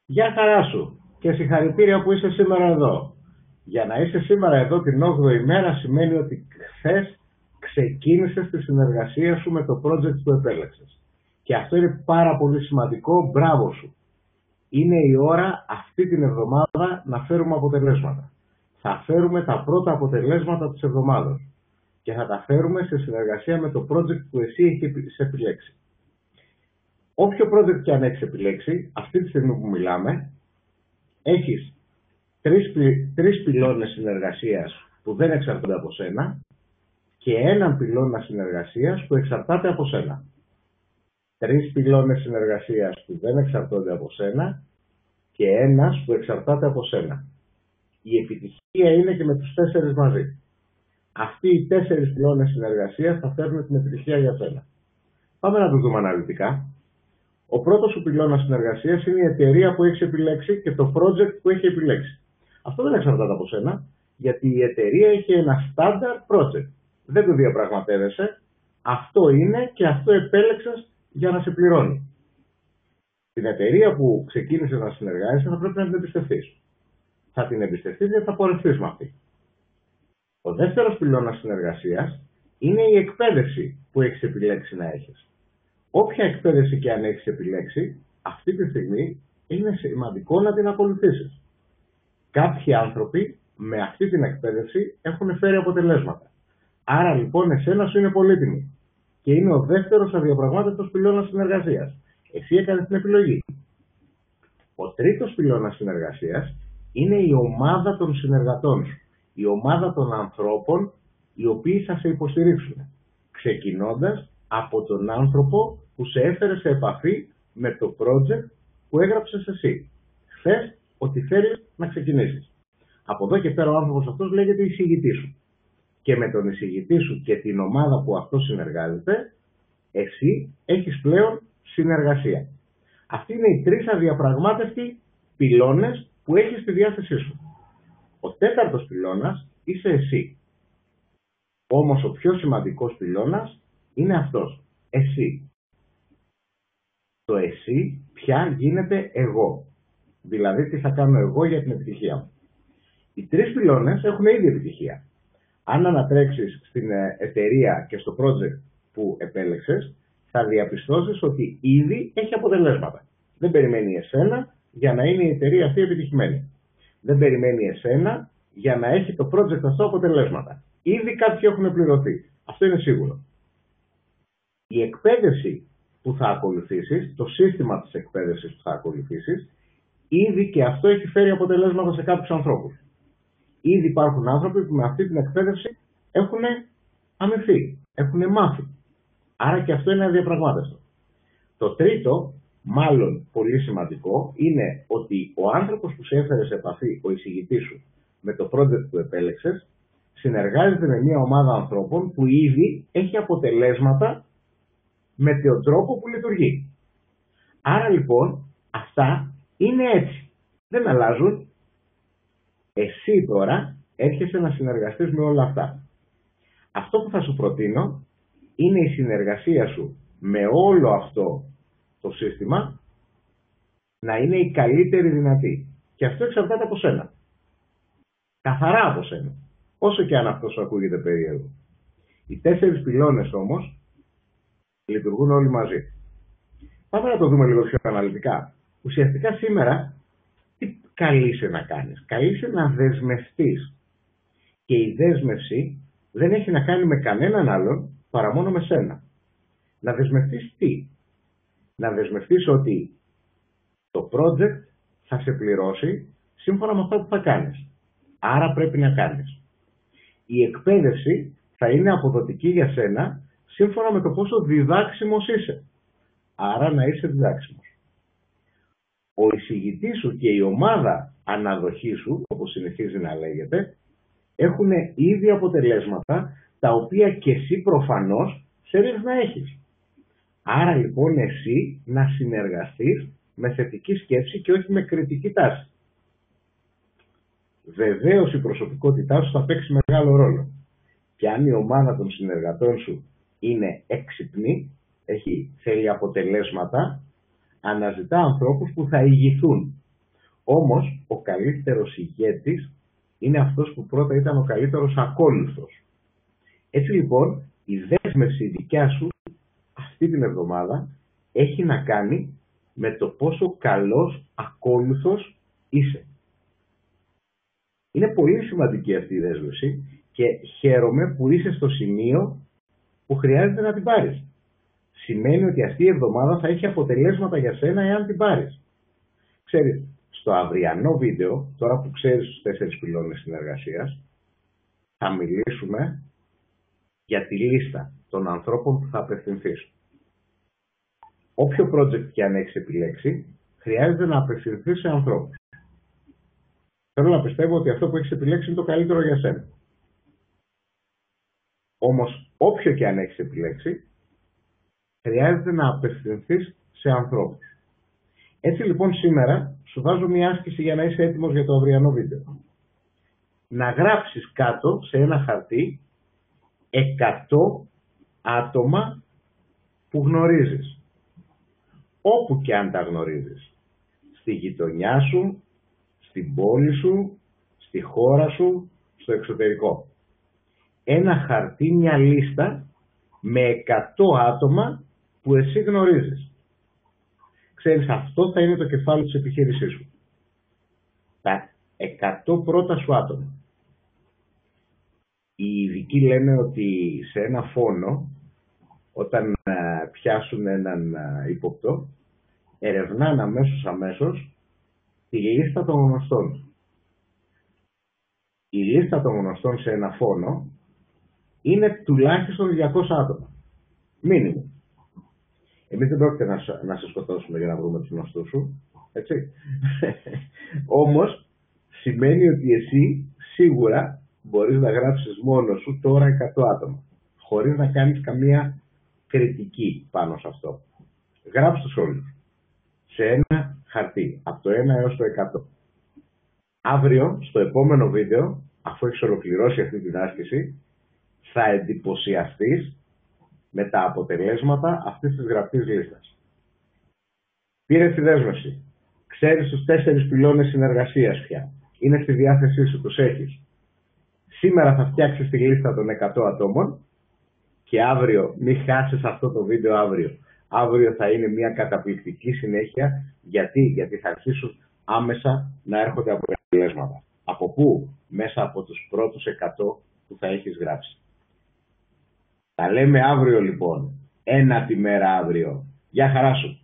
Γεια χαρά σου και συγχαρητήρια που είσαι σήμερα εδώ. Για να είσαι σήμερα εδώ την 8η μέρα σημαίνει ότι χθες ξεκίνησες τη συνεργασία σου με το project που επέλεξες. Και αυτό είναι πάρα πολύ σημαντικό, μπράβο σου. Είναι η ώρα αυτή την εβδομάδα να φέρουμε αποτελέσματα. Θα φέρουμε τα πρώτα αποτελέσματα της εβδομάδας και θα τα φέρουμε σε συνεργασία με το project που εσύ έχεις επιλέξει. Όποιο project και αν έχεις επιλέξει, αυτή τη στιγμή που μιλάμε, έχεις τρεις πυλώνες συνεργασίας που δεν εξαρτώνται από σένα και έναν πυλώνα συνεργασίας που εξαρτάται από σένα. Τρεις πυλώνες συνεργασίας που δεν εξαρτώνται από σένα και ένας που εξαρτάται από σένα. Η επιτυχία είναι και με τους 4 μαζί. Αυτοί οι 4 πυλώνες συνεργασίας θα φέρουν την επιτυχία για σένα. Πάμε να το δούμε αναλυτικά. Ο πρώτος σου πυλώνας συνεργασίας είναι η εταιρεία που έχεις επιλέξει και το project που έχει επιλέξει. Αυτό δεν εξαρτάται από σένα, γιατί η εταιρεία έχει ένα standard project. Δεν το διαπραγματεύεσαι. Αυτό είναι και αυτό επέλεξες για να σε πληρώνει. Την εταιρεία που ξεκίνησε να συνεργάζεσαι θα πρέπει να την εμπιστευτείς. Θα την εμπιστευτείς γιατί θα πορευτείς με αυτή. Ο δεύτερος πυλώνας συνεργασίας είναι η εκπαίδευση που έχεις επιλέξει να έχεις. Όποια εκπαίδευση και αν έχεις επιλέξει, αυτή τη στιγμή είναι σημαντικό να την ακολουθήσεις. Κάποιοι άνθρωποι με αυτή την εκπαίδευση έχουν φέρει αποτελέσματα. Άρα λοιπόν εσένα σου είναι πολύτιμη και είναι ο δεύτερος αδιαπραγμάτευτος πυλώνας συνεργασίας. Εσύ έκανες την επιλογή. Ο τρίτος πυλώνας συνεργασίας είναι η ομάδα των συνεργατών σου. Η ομάδα των ανθρώπων οι οποίοι θα σε υποστηρίξουν. Ξεκινώντας από τον άνθρωπο που σε έφερε σε επαφή με το project που έγραψες εσύ. Χθες ότι θέλεις να ξεκινήσεις. Από εδώ και πέρα ο άνθρωπος αυτός λέγεται εισηγητή σου. Και με τον εισηγητή σου και την ομάδα που αυτό συνεργάζεται, εσύ έχεις πλέον συνεργασία. Αυτοί είναι οι 3 αδιαπραγμάτευτοι πυλώνες που έχεις στη διάθεσή σου. Ο τέταρτος πυλώνας είσαι εσύ. Όμως ο πιο σημαντικός πυλώνας είναι αυτός. Εσύ. Το εσύ πια γίνεται εγώ. Δηλαδή τι θα κάνω εγώ για την επιτυχία μου. Οι 3 πυλώνες έχουν ήδη επιτυχία. Αν ανατρέξεις στην εταιρεία και στο project που επέλεξες, θα διαπιστώσεις ότι ήδη έχει αποτελέσματα. Δεν περιμένει εσένα για να είναι η εταιρεία αυτή επιτυχημένη. Δεν περιμένει εσένα για να έχει το project αυτό αποτελέσματα. Ήδη κάποιοι έχουν πληρωθεί. Αυτό είναι σίγουρο. Η εκπαίδευση που θα ακολουθήσεις, το σύστημα της εκπαίδευσης που θα ακολουθήσεις, ήδη και αυτό έχει φέρει αποτελέσματα σε κάποιους ανθρώπους. Ήδη υπάρχουν άνθρωποι που με αυτή την εκπαίδευση έχουν αμυνθεί, έχουν μάθει. Άρα και αυτό είναι αδιαπραγμάτευτο. Το τρίτο, μάλλον πολύ σημαντικό, είναι ότι ο άνθρωπος που σε έφερε σε επαφή, ο εισηγητής σου, με το project που επέλεξες, συνεργάζεται με μια ομάδα ανθρώπων που ήδη έχει αποτελέσματα με τον τρόπο που λειτουργεί. Άρα λοιπόν αυτά είναι έτσι. Δεν αλλάζουν. Εσύ τώρα έρχεσαι να συνεργαστείς με όλα αυτά. Αυτό που θα σου προτείνω είναι η συνεργασία σου με όλο αυτό το σύστημα να είναι η καλύτερη δυνατή. Και αυτό εξαρτάται από σένα. Καθαρά από σένα. Όσο και αν αυτό σου ακούγεται περίεργο. Οι 4 πυλώνες όμως λειτουργούν όλοι μαζί. Πάμε να το δούμε λίγο πιο αναλυτικά. Ουσιαστικά σήμερα τι καλείσαι να κάνεις. Καλείσαι να δεσμευτείς. Και η δέσμευση δεν έχει να κάνει με κανέναν άλλον παρά μόνο με σένα. Να δεσμευτείς τι? Να δεσμευτείς ότι το project θα σε πληρώσει σύμφωνα με αυτά που θα κάνεις. Άρα πρέπει να κάνεις. Η εκπαίδευση θα είναι αποδοτική για σένα σύμφωνα με το πόσο διδάξιμος είσαι. Άρα να είσαι διδάξιμος. Ο εισηγητής σου και η ομάδα αναδοχής σου, όπως συνεχίζει να λέγεται, έχουν ήδη αποτελέσματα τα οποία και εσύ προφανώς θέλεις να έχεις. Άρα λοιπόν εσύ να συνεργαστείς με θετική σκέψη και όχι με κριτική τάση. Βεβαίως η προσωπικότητά σου θα παίξει μεγάλο ρόλο. Και αν η ομάδα των συνεργατών σου είναι έξυπνη, θέλει αποτελέσματα, αναζητά ανθρώπους που θα ηγηθούν. Όμως, ο καλύτερος ηγέτης είναι αυτός που πρώτα ήταν ο καλύτερος ακόλουθος. Έτσι λοιπόν, η δέσμευση δικιά σου αυτή την εβδομάδα έχει να κάνει με το πόσο καλός ακόλουθος είσαι. Είναι πολύ σημαντική αυτή η δέσμευση και χαίρομαι που είσαι στο σημείο που χρειάζεται να την πάρεις. Σημαίνει ότι αυτή η εβδομάδα θα έχει αποτελέσματα για σένα εάν την πάρεις. Ξέρεις, στο αυριανό βίντεο, τώρα που ξέρεις τους 4 πυλώνες συνεργασίας, θα μιλήσουμε για τη λίστα των ανθρώπων που θα απευθυνθείς. Όποιο project και αν έχεις επιλέξει, χρειάζεται να απευθυνθείς σε ανθρώπους. Θέλω να πιστεύω ότι αυτό που έχεις επιλέξει είναι το καλύτερο για σένα. Όμως, όποιο και αν έχεις επιλέξει, χρειάζεται να απευθυνθείς σε ανθρώπους. Έτσι λοιπόν σήμερα σου βάζω μια άσκηση για να είσαι έτοιμος για το αυριανό βίντεο. Να γράψεις κάτω σε ένα χαρτί 100 άτομα που γνωρίζεις. Όπου και αν τα γνωρίζεις. Στη γειτονιά σου, στην πόλη σου, στη χώρα σου, στο εξωτερικό. Ένα χαρτί, μια λίστα με 100 άτομα που εσύ γνωρίζεις. Ξέρεις, αυτό θα είναι το κεφάλαιο της επιχείρησής σου. Τα 100 πρώτα σου άτομα. Οι ειδικοί λένε ότι σε ένα φόνο, όταν πιάσουν έναν ύποπτο, ερευνάνε αμέσως τη λίστα των γνωστών. Η λίστα των γνωστών σε ένα φόνο είναι τουλάχιστον 200 άτομα. Μίνιμουμ. Εμείς δεν πρόκειται να σε σκοτώσουμε για να βρούμε τους γνωστούς σου, έτσι. Όμως, σημαίνει ότι εσύ σίγουρα μπορείς να γράψεις μόνος σου τώρα 100 άτομα, χωρίς να κάνεις καμία κριτική πάνω σε αυτό. Γράψ' τους όλους, σε ένα χαρτί, από το 1 έως το 100. Αύριο, στο επόμενο βίντεο, αφού έχεις ολοκληρώσει αυτή την άσκηση, θα εντυπωσιαστείς με τα αποτελέσματα αυτής της γραπτής λίστας. Πήρες τη δέσμευση. Ξέρεις τους 4 πυλώνες συνεργασίας πια. Είναι στη διάθεσή σου, τους έχεις. Σήμερα θα φτιάξεις τη λίστα των 100 ατόμων και αύριο, μην χάσεις αυτό το βίντεο αύριο. Αύριο θα είναι μια καταπληκτική συνέχεια. Γιατί θα αρχίσουν άμεσα να έρχονται αποτελέσματα. Από πού? Μέσα από τους πρώτους 100 που θα έχεις γράψει. Τα λέμε αύριο λοιπόν. Ένα τη μέρα αύριο. Γεια χαρά σου.